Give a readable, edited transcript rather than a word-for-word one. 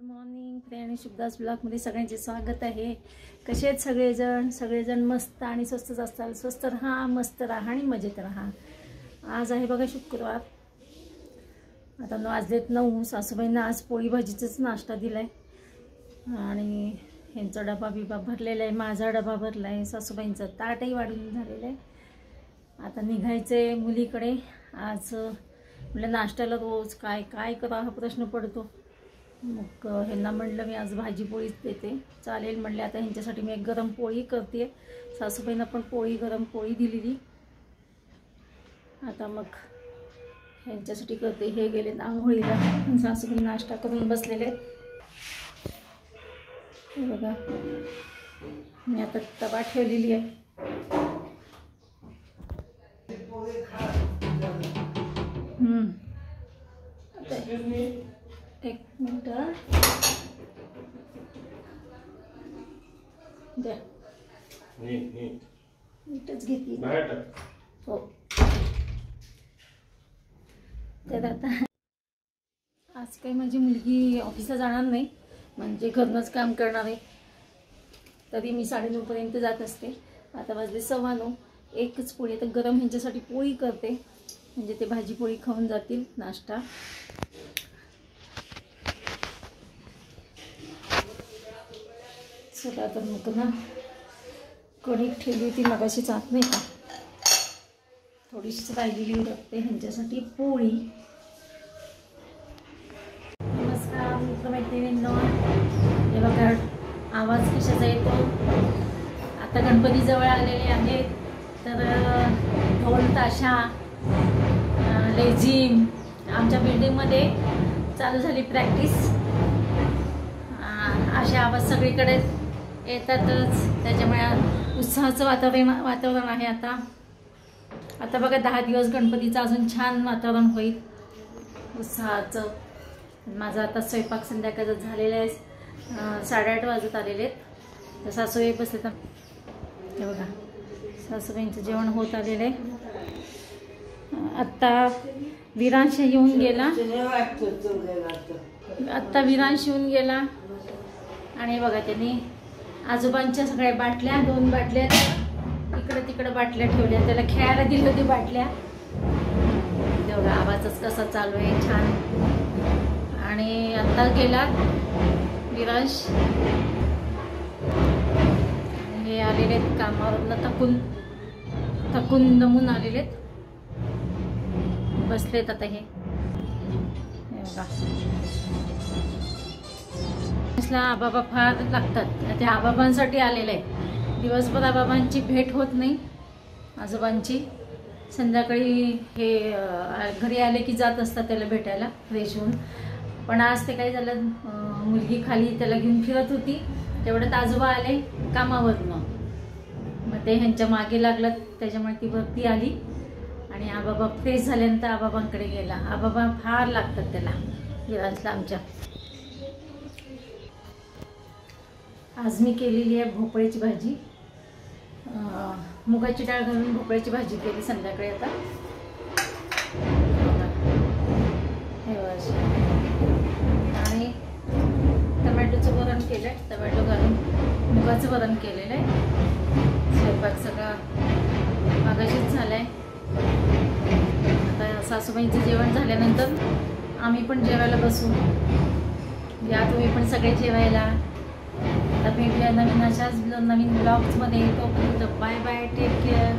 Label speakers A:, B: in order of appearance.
A: Morning friend, शुभदास ब्लॉगमध्ये सगळ्यांचे स्वागत आहे। कसे आहेत सगळेजण मस्त आणि स्वस्तच असताल। स्वस्त राहा, मस्त राहा आणि मजेत राहा। आज आहे बघा शुक्रवार। आता वाजलेत 9। सासूबाईंना आज पोळी भाजीचाच नाश्ता दिलाय आणि ह्यांचा डबा बिबा भरलेला आहे, माझा डबा भरला आहे, सासूबाईंचा ताटही वाढून झालेला आहे। आता निघायचे मुलीकडे। आज म्हटलं नाश्त्याला रोज काय काय करा हा प्रश्न पडतो। मग ह्यांना म्हटलं मी आज भाजी पोळीच देते, चालेल म्हटले। आता ह्यांच्यासाठी मी एक गरम पोळी करते, सासूबाईंना पण गरम पोळी दिलेली। आता मग ह्यांच्यासाठी करते। हे गेले आंघोळीला, सासूबाई नाश्ता करून बसलेले बघा। मी आता तवा ठेवलेली आहे। एक मिनिट द्या, नीटच घेतली हो। तर आता आज काही माझी मुलगी ऑफिसला जाणार नाही, म्हणजे घरनंच काम करणार आहे। तरी मी 9:30 पर्यंत जात असते। आता वाजले 9:15। एकच पोळी, तर गरम ह्यांच्यासाठी पोळी करते, म्हणजे ते भाजी पोळी खाऊन जातील नाश्ता। चला तर मग ना, कढई ठेवली होती मगाशी, जात नाही का, थोडीशी राहिलेली टाकते ह्यांच्यासाठी पोळी। नमस्कार मित्रमैत्रिणींनो, हे बघा आवाज कशाचा येतो। आता गणपती जवळ आलेले आहेत, तर ढोल ताशा लेझिम आमच्या बिल्डिंगमध्ये चालू झाली प्रॅक्टिस। अशा आवाज सगळीकडे येतातच, त्याच्यामुळे उत्साहाचं वातावरण आहे। आता बघा 10 दिवस गणपतीचं अजून छान वातावरण होईल उत्साहाचं। माझा आता स्वयंपाक संध्याकाळचा झालेला आहे, 8:30 वाजत आलेले आहेत। तर सासूबाई बसले, तर हे बघा सासूबाईंचं जेवण होत आलेलं आहे। आत्ता विरांश येऊन गेला, आणि बघा त्यांनी आजोबांच्या सगळ्या बाटल्या, 2 बाटल्या इकडं तिकडं बाटल्या ठेवल्या, त्याला खेळायला दिली होती बाटल्या। तेवढा आवाजच कसा चालू आहे छान। आणि आता गेला विरांश, हे आलेले आहेत कामावरनं, थकून दमून आलेले आहेत, बसलेत आता। हे बघा आबाबा फार लागतात, त्या आबाबांसाठी आलेले आहे। दिवसभर आबाबांची भेट होत नाही आजोबांची, संध्याकाळी हे घरी आले की जात असतात त्याला भेटायला फ्रेश होऊन। पण आज ते काय झालं, मुलगी खाली त्याला घेऊन फिरत होती, तेवढ्यात आजोबा आले कामावरनं, मग ते ह्यांच्या मागे लागलं, त्याच्यामुळे ती वरती आली आणि आबाबा फ्रेश झाल्यानंतर आबाबांकडे गेला। आबाबा फार लागतात त्याला विरांशला आमच्या। आज मी केलेली आहे भोपळ्याची भाजी, मुगाची डाळ घालून भोपळ्याची भाजी केली संध्याकाळी। आता हे आणि टमॅटोचं वरण केलं आहे, टमॅटो घालून मुगाचं वरण केलेलं आहे। स्वयंपाक सगळा मागाशीच झाला आहे। आता सासूबाईंचं जेवण झाल्यानंतर आम्ही पण जेवायला बसू, या तुम्ही पण सगळे जेवायला। आता भेटूया नवीन अशाच नवीन ब्लॉग्समध्ये। तोपर्यंत बाय बाय, टेक केअर।